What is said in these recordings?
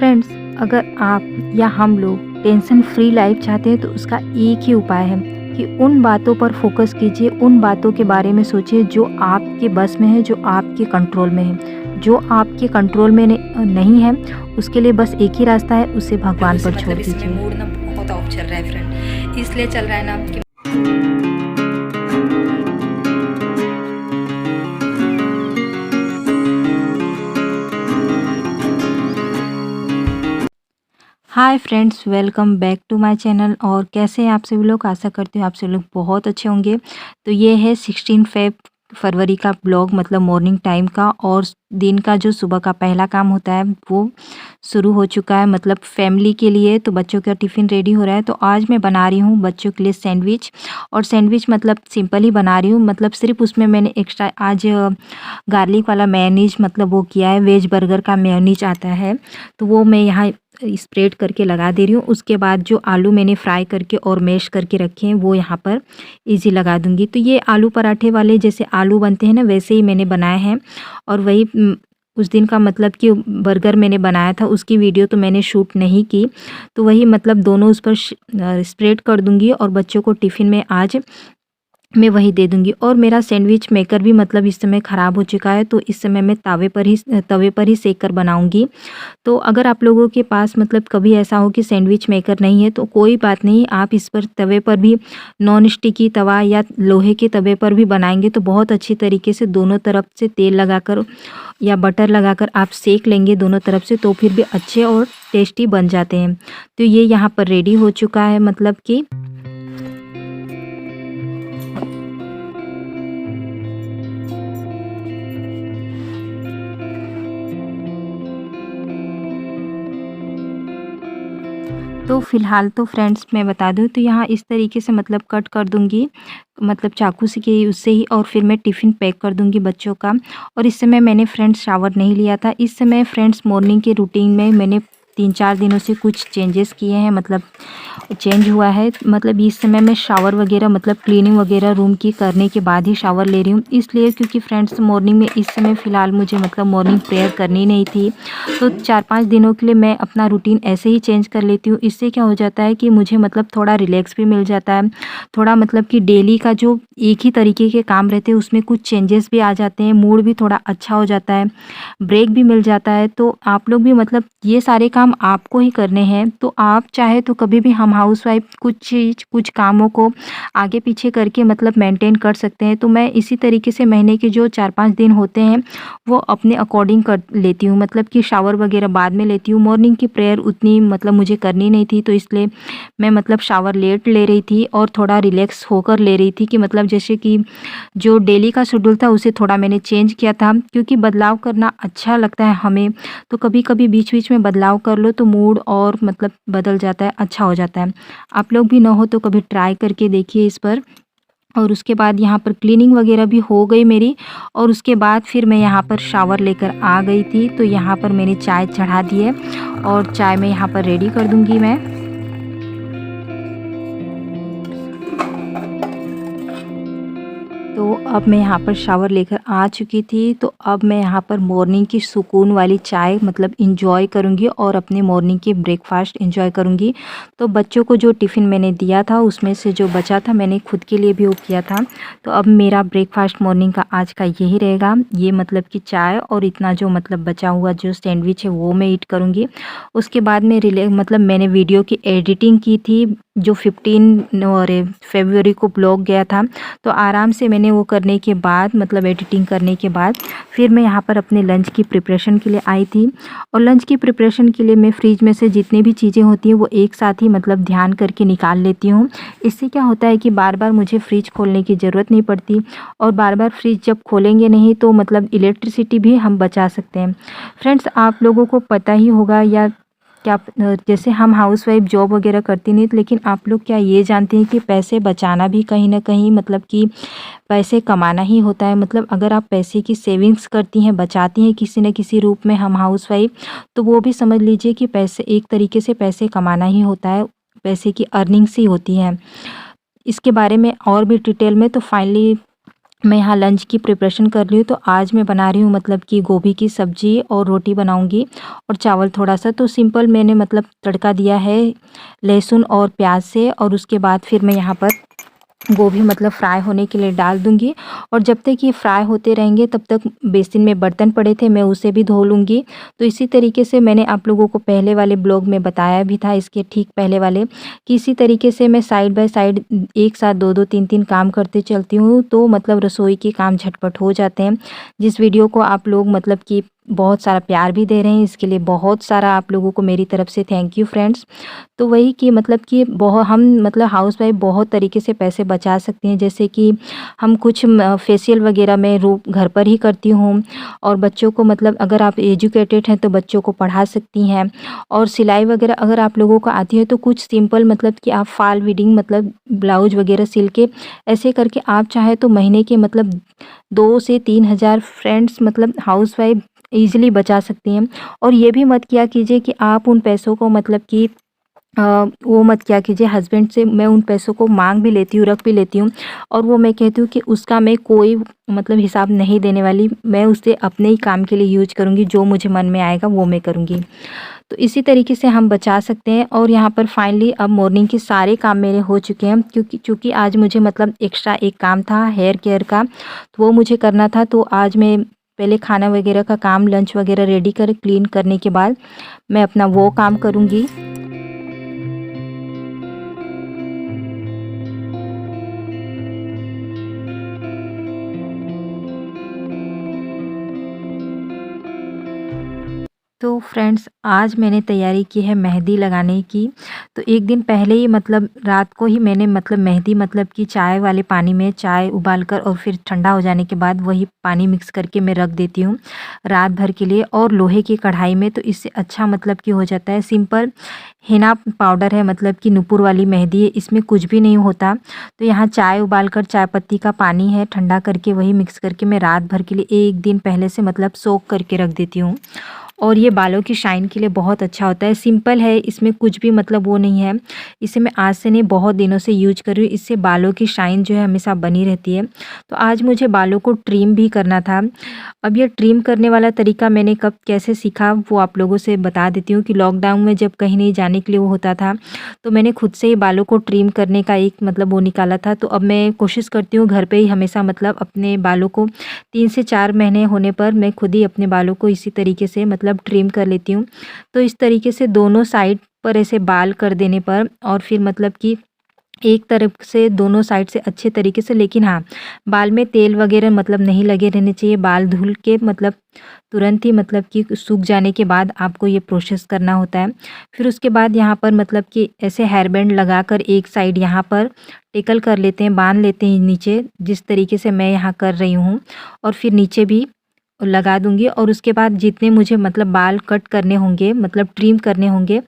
Friends, अगर आप या हम लोग टेंशन फ्री लाइफ चाहते हैं तो उसका एक ही उपाय है कि उन बातों पर फोकस कीजिए, उन बातों के बारे में सोचिए जो आपके बस में है, जो आपके कंट्रोल में है। जो आपके कंट्रोल में नहीं है उसके लिए बस एक ही रास्ता है, उसे भगवान पर छोड़ इस समय दीजिए। मूड ना बहुत ऑफ चल रहा है फ्रेंड, इसलिए चल रहा है ना कि hi friends, welcome back to my channel. और कैसे हैं आप सभी लोग? आशा करती हूँ आप सभी लोग बहुत अच्छे होंगे। तो ये है 16 फरवरी का ब्लॉग, मतलब मॉर्निंग टाइम का, और दिन का जो सुबह का पहला काम होता है वो शुरू हो चुका है, मतलब फैमिली के लिए। तो बच्चों का टिफ़िन रेडी हो रहा है। तो आज मैं बना रही हूँ बच्चों के लिए सैंडविच। और सैंडविच मतलब सिंपल ही बना रही हूँ, मतलब सिर्फ उसमें मैंने एक्स्ट्रा आज गार्लिक वाला मेयोनीज मतलब वो किया है। वेज बर्गर का मेयोनीज आता है तो वो मैं यहाँ स्प्रेड करके लगा दे रही हूँ। उसके बाद जो आलू मैंने फ्राई करके और मैश करके रखे हैं वो यहाँ पर इजी लगा दूँगी। तो ये आलू पराठे वाले जैसे आलू बनते हैं ना, वैसे ही मैंने बनाए हैं। और वही उस दिन का मतलब कि बर्गर मैंने बनाया था, उसकी वीडियो तो मैंने शूट नहीं की। तो वही मतलब दोनों उस पर स्प्रेड कर दूँगी और बच्चों को टिफ़िन में आज मैं वही दे दूँगी। और मेरा सैंडविच मेकर भी मतलब इस समय ख़राब हो चुका है, तो इस समय मैं तवे पर ही सेक कर बनाऊँगी। तो अगर आप लोगों के पास मतलब कभी ऐसा हो कि सैंडविच मेकर नहीं है तो कोई बात नहीं, आप इस पर तवे पर भी नॉन स्टिकी तवा या लोहे के तवे पर भी बनाएंगे तो बहुत अच्छी तरीके से दोनों तरफ से तेल लगाकर या बटर लगाकर आप सेक लेंगे दोनों तरफ से, तो फिर भी अच्छे और टेस्टी बन जाते हैं। तो ये यहाँ पर रेडी हो चुका है, मतलब कि तो फ़िलहाल तो फ्रेंड्स मैं बता दूँ तो यहाँ इस तरीके से मतलब कट कर दूँगी, मतलब चाकू से कि उससे ही। और फिर मैं टिफ़िन पैक कर दूँगी बच्चों का। और इस समय मैंने फ्रेंड्स शावर नहीं लिया था। इस समय फ्रेंड्स मॉर्निंग के रूटीन में मैंने 3-4 दिनों से कुछ चेंजेस किए हैं, मतलब चेंज हुआ है। मतलब इस समय मैं शावर वगैरह मतलब क्लीनिंग वगैरह रूम की करने के बाद ही शावर ले रही हूँ, इसलिए क्योंकि फ्रेंड्स मॉर्निंग में इस समय फ़िलहाल मुझे मतलब मॉर्निंग प्रेयर करनी नहीं थी। तो 4-5 दिनों के लिए मैं अपना रूटीन ऐसे ही चेंज कर लेती हूँ। इससे क्या हो जाता है कि मुझे मतलब थोड़ा रिलैक्स भी मिल जाता है, थोड़ा मतलब कि डेली का जो एक ही तरीके के काम रहते हैं उसमें कुछ चेंजेस भी आ जाते हैं, मूड भी थोड़ा अच्छा हो जाता है, ब्रेक भी मिल जाता है। तो आप लोग भी मतलब ये सारे काम आपको ही करने हैं, तो आप चाहे तो कभी भी हम हाउसवाइफ कुछ कामों को आगे पीछे करके मतलब मेंटेन कर सकते हैं। तो मैं इसी तरीके से महीने के जो 4-5 दिन होते हैं वो अपने अकॉर्डिंग कर लेती हूँ, मतलब कि शावर वगैरह बाद में लेती हूँ। मॉर्निंग की प्रेयर उतनी मतलब मुझे करनी नहीं थी, तो इसलिए मैं मतलब शावर लेट ले रही थी और थोड़ा रिलैक्स होकर ले रही थी, कि मतलब जैसे कि जो डेली का शेड्यूल था उसे थोड़ा मैंने चेंज किया था, क्योंकि बदलाव करना अच्छा लगता है हमें। तो कभी कभी बीच बीच में बदलाव कर लो तो मूड और मतलब बदल जाता है, अच्छा हो जाता है। आप लोग भी ना हो तो कभी ट्राई करके देखिए इस पर। और उसके बाद यहाँ पर क्लीनिंग वगैरह भी हो गई मेरी। और उसके बाद फिर मैं यहाँ पर शावर लेकर आ गई थी। तो यहाँ पर मैंने चाय चढ़ा दी है और चाय मैं यहाँ पर रेडी कर दूँगी मैं। तो अब मैं यहाँ पर शावर लेकर आ चुकी थी। तो अब मैं यहाँ पर मॉर्निंग की सुकून वाली चाय मतलब इंजॉय करूँगी और अपने मॉर्निंग की ब्रेकफास्ट इंजॉय करूँगी। तो बच्चों को जो टिफ़िन मैंने दिया था उसमें से जो बचा था मैंने खुद के लिए भी वो किया था। तो अब मेरा ब्रेकफास्ट मॉर्निंग का आज का यही रहेगा, ये मतलब कि चाय और इतना जो मतलब बचा हुआ जो सैंडविच है वो मैं ईट करूँगी। उसके बाद में मतलब मैंने वीडियो की एडिटिंग की थी, जो 15 फरवरी को ब्लॉग गया था। तो आराम से मैंने वो करने के बाद मतलब एडिटिंग करने के बाद फिर मैं यहाँ पर अपने लंच की प्रिपरेशन के लिए आई थी। और लंच की प्रिपरेशन के लिए मैं फ्रिज में से जितनी भी चीज़ें होती हैं वो एक साथ ही मतलब ध्यान करके निकाल लेती हूँ। इससे क्या होता है कि बार बार मुझे फ्रिज खोलने की ज़रूरत नहीं पड़ती। और बार बार फ्रिज जब खोलेंगे नहीं तो मतलब इलेक्ट्रिसिटी भी हम बचा सकते हैं। फ्रेंड्स, आप लोगों को पता ही होगा या क्या, जैसे हम हाउसवाइफ जॉब वगैरह करती नहीं, लेकिन आप लोग क्या ये जानते हैं कि पैसे बचाना भी कहीं ना कहीं मतलब कि पैसे कमाना ही होता है। मतलब अगर आप पैसे की सेविंग्स करती हैं, बचाती हैं किसी न किसी रूप में हम हाउसवाइफ, तो वो भी समझ लीजिए कि पैसे एक तरीके से पैसे कमाना ही होता है, पैसे की अर्निंग्स ही होती हैं। इसके बारे में और भी डिटेल में तो फाइनली मैं यहाँ लंच की प्रिपरेशन कर रही हूँ। तो आज मैं बना रही हूँ मतलब कि गोभी की सब्ज़ी और रोटी बनाऊँगी और चावल थोड़ा-सा। तो सिंपल मैंने मतलब तड़का दिया है लहसुन और प्याज से, और उसके बाद फिर मैं यहाँ पर गोभी मतलब फ्राई होने के लिए डाल दूँगी। और जब तक ये फ्राई होते रहेंगे तब तक बेसिन में बर्तन पड़े थे, मैं उसे भी धो लूँगी। तो इसी तरीके से मैंने आप लोगों को पहले वाले ब्लॉग में बताया भी था, इसके ठीक पहले वाले, कि इसी तरीके से मैं साइड बाय साइड एक साथ 2-2 3-3 काम करते चलती हूँ, तो मतलब रसोई के काम झटपट हो जाते हैं। जिस वीडियो को आप लोग मतलब कि बहुत सारा प्यार भी दे रहे हैं, इसके लिए बहुत सारा आप लोगों को मेरी तरफ से थैंक यू फ्रेंड्स। तो वही कि मतलब कि हम मतलब हाउसवाइफ बहुत तरीके से पैसे बचा सकते हैं, जैसे कि हम कुछ फेशियल वगैरह मैं घर पर ही करती हूँ, और बच्चों को मतलब अगर आप एजुकेटेड हैं तो बच्चों को पढ़ा सकती हैं। और सिलाई वगैरह अगर आप लोगों को आती है तो कुछ सिंपल मतलब कि आप फॉल बीडिंग मतलब ब्लाउज वगैरह सिल के ऐसे करके आप चाहे तो महीने के मतलब 2 से 3 हज़ार फ्रेंड्स मतलब हाउसवाइफ ईज़िली बचा सकती हैं। और ये भी मत किया कीजिए कि आप उन पैसों को मतलब कि वो मत किया कीजिए, हस्बैंड से मैं उन पैसों को माँग भी लेती हूँ, रख भी लेती हूँ, और वो मैं कहती हूँ कि उसका मैं कोई मतलब हिसाब नहीं देने वाली, मैं उसे अपने ही काम के लिए यूज़ करूँगी, जो मुझे मन में आएगा वो मैं करूँगी। तो इसी तरीके से हम बचा सकते हैं। और यहाँ पर फाइनली अब मॉर्निंग के सारे काम मेरे हो चुके हैं, क्योंकि चूँकि आज मुझे मतलब एक्स्ट्रा एक काम था हेयर केयर का, तो वो मुझे करना था। तो आज मैं पहले खाना वगैरह का काम, लंच वगैरह रेडी कर क्लीन करने के बाद मैं अपना वो काम करूँगी। तो फ्रेंड्स आज मैंने तैयारी की है मेहंदी लगाने की। तो एक दिन पहले ही मतलब रात को ही मैंने मतलब मेहंदी मतलब कि चाय वाले पानी में चाय उबाल कर और फिर ठंडा हो जाने के बाद वही पानी मिक्स करके मैं रख देती हूँ रात भर के लिए, और लोहे की कढ़ाई में। तो इससे अच्छा मतलब कि हो जाता है। सिंपल हिना पाउडर है मतलब कि नुपुर वाली मेहंदी है, इसमें कुछ भी नहीं होता। तो यहाँ चाय उबाल कर चाय पत्ती का पानी है ठंडा करके वही मिक्स करके मैं रात भर के लिए एक दिन पहले से मतलब सोक करके रख देती हूँ। और ये बालों की शाइन के लिए बहुत अच्छा होता है। सिंपल है, इसमें कुछ भी मतलब वो नहीं है। इसे मैं आज से नहीं बहुत दिनों से यूज कर रही हूँ, इससे बालों की शाइन जो है हमेशा बनी रहती है। तो आज मुझे बालों को ट्रिम भी करना था। अब ये ट्रिम करने वाला तरीका मैंने कब कैसे सीखा वो आप लोगों से बता देती हूँ, कि लॉकडाउन में जब कहीं नहीं जाने के लिए वो होता था, तो मैंने खुद से ही बालों को ट्रिम करने का एक मतलब वो निकाला था। तो अब मैं कोशिश करती हूँ घर पे ही हमेशा मतलब अपने बालों को 3 से 4 महीने होने पर मैं खुद ही अपने बालों को इसी तरीके से मतलब ट्रिम कर लेती हूँ। तो इस तरीके से दोनों साइड पर ऐसे बाल कर देने पर, और फिर मतलब कि एक तरफ से दोनों साइड से अच्छे तरीके से, लेकिन हाँ, बाल में तेल वगैरह मतलब नहीं लगे रहने चाहिए। बाल धुल के मतलब तुरंत ही मतलब कि सूख जाने के बाद आपको ये प्रोसेस करना होता है। फिर उसके बाद यहाँ पर मतलब कि ऐसे हेयर बैंड लगाकर एक साइड यहाँ पर टेकल कर लेते हैं, बांध लेते हैं नीचे, जिस तरीके से मैं यहाँ कर रही हूँ। और फिर नीचे भी लगा दूँगी, और उसके बाद जितने मुझे मतलब बाल कट करने होंगे मतलब ट्रिम करने होंगे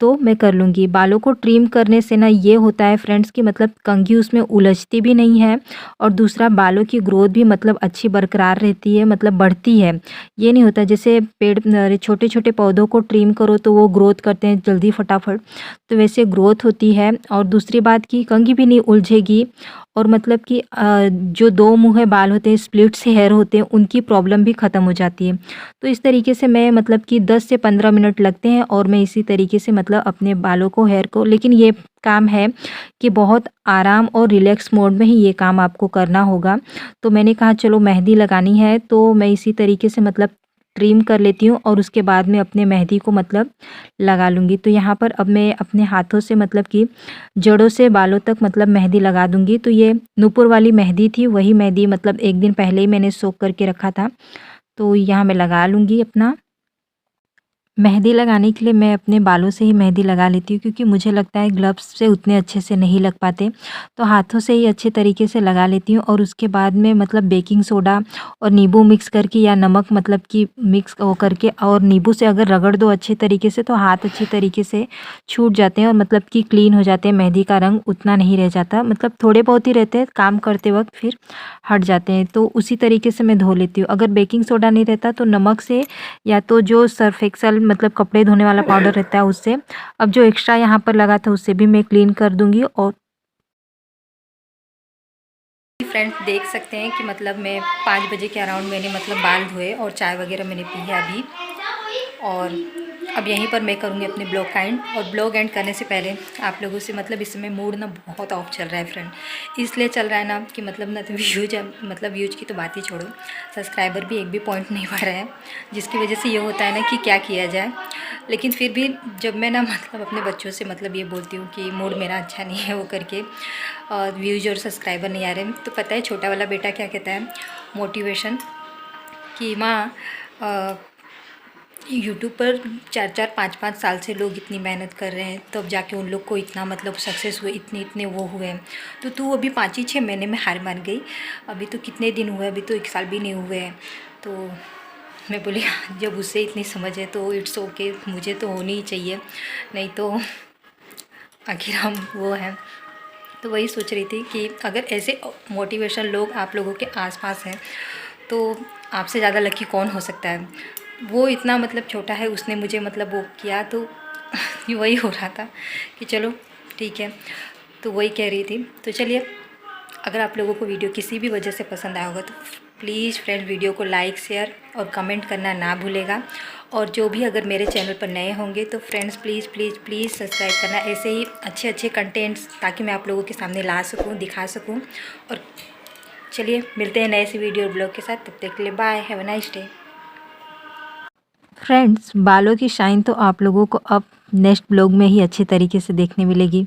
तो मैं कर लूँगी। बालों को ट्रिम करने से ना ये होता है फ्रेंड्स कि मतलब कंघी उसमें उलझती भी नहीं है, और दूसरा बालों की ग्रोथ भी मतलब अच्छी बरकरार रहती है, मतलब बढ़ती है। ये नहीं होता जैसे पेड़ छोटे-छोटे पौधों को ट्रिम करो तो वो ग्रोथ करते हैं जल्दी फटाफट, तो वैसे ग्रोथ होती है। और दूसरी बात कि कंघी भी नहीं उलझेगी, और मतलब कि जो 2 मुँहे बाल होते हैं, स्प्लिट से हेयर होते हैं, उनकी प्रॉब्लम भी ख़त्म हो जाती है। तो इस तरीके से मैं मतलब कि 10 से 15 मिनट लगते हैं, और मैं इसी तरीके से मतलब अपने बालों को हेयर को, लेकिन ये काम है कि बहुत आराम और रिलैक्स मोड में ही ये काम आपको करना होगा। तो मैंने कहा चलो मेहंदी लगानी है तो मैं इसी तरीके से मतलब ट्रिम कर लेती हूँ, और उसके बाद में अपने मेहंदी को मतलब लगा लूँगी। तो यहाँ पर अब मैं अपने हाथों से मतलब कि जड़ों से बालों तक मतलब मेहंदी लगा दूँगी। तो ये नूपुर वाली मेहंदी थी, वही मेहंदी मतलब एक दिन पहले ही मैंने सोख करके रखा था। तो यहाँ मैं लगा लूँगी अपना। मेहंदी लगाने के लिए मैं अपने बालों से ही मेहंदी लगा लेती हूँ, क्योंकि मुझे लगता है ग्लव्स से उतने अच्छे से नहीं लग पाते, तो हाथों से ही अच्छे तरीके से लगा लेती हूँ। और उसके बाद में मतलब बेकिंग सोडा और नींबू मिक्स करके, या नमक मतलब कि मिक्स वो करके, और नींबू से अगर रगड़ दो अच्छे तरीके से तो हाथ अच्छी तरीके से छूट जाते हैं, और मतलब कि क्लीन हो जाते हैं। मेहंदी का रंग उतना नहीं रह जाता, मतलब थोड़े बहुत ही रहते हैं, काम करते वक्त फिर हट जाते हैं। तो उसी तरीके से मैं धो लेती हूँ। अगर बेकिंग सोडा नहीं रहता तो नमक से, या तो जो सर्फ एक्सेल मतलब कपड़े धोने वाला पाउडर रहता है उससे। अब जो एक्स्ट्रा यहाँ पर लगा था उससे भी मैं क्लीन कर दूँगी। और फ्रेंड्स देख सकते हैं कि मतलब मैं 5 बजे के अराउंड मैंने मतलब बाल धोए और चाय वगैरह मैंने पी है अभी। और अब यहीं पर मैं करूँगी अपने ब्लॉग का एंड। और ब्लॉग एंड करने से पहले आप लोगों से मतलब इस समय मूड ना बहुत ऑफ चल रहा है फ्रेंड। इसलिए चल रहा है ना कि मतलब ना तो व्यूज की तो बात ही छोड़ो, सब्सक्राइबर भी एक भी पॉइंट नहीं बढ़ रहा है, जिसकी वजह से ये होता है ना कि क्या किया जाए। लेकिन फिर भी जब मैं ना मतलब अपने बच्चों से मतलब ये बोलती हूँ कि मूड मेरा अच्छा नहीं है वो करके, और व्यूज और सब्सक्राइबर नहीं आ रहे, तो पता है छोटा वाला बेटा क्या कहता है, मोटिवेशन, कि माँ यूट्यूब पर 4-4 5-5 साल से लोग इतनी मेहनत कर रहे हैं, तब जाके उन लोग को इतना मतलब सक्सेस हुए, इतने वो हुए हैं, तो तू अभी 5 ही 6 महीने में हार मान गई। अभी तो कितने दिन हुए, अभी तो 1 साल भी नहीं हुए हैं। तो मैं बोली जब उससे इतनी समझ है तो इट्स ओके, मुझे तो होनी ही चाहिए, नहीं तो आखिर हम वो हैं। तो वही सोच रही थी कि अगर ऐसे मोटिवेशन लोग आप लोगों के आसपास हैं तो आपसे ज़्यादा लकी कौन हो सकता है। वो इतना मतलब छोटा है, उसने मुझे मतलब वो किया, तो वही हो रहा था कि चलो ठीक है। तो वही कह रही थी। तो चलिए, अगर आप लोगों को वीडियो किसी भी वजह से पसंद आया होगा तो प्लीज़ फ्रेंड वीडियो को लाइक शेयर और कमेंट करना ना भूलेगा। और जो भी अगर मेरे चैनल पर नए होंगे तो friends please please please subscribe करना, ऐसे ही अच्छे अच्छे कंटेंट्स, ताकि मैं आप लोगों के सामने ला सकूं, दिखा सकूं। और चलिए मिलते हैं नए से वीडियो और ब्लॉग के साथ, तब तक के लिए bye, have a nice day. Friends, बालों की शाइन तो आप लोगों को अब नेक्स्ट ब्लॉग में ही अच्छे तरीके से देखने मिलेगी।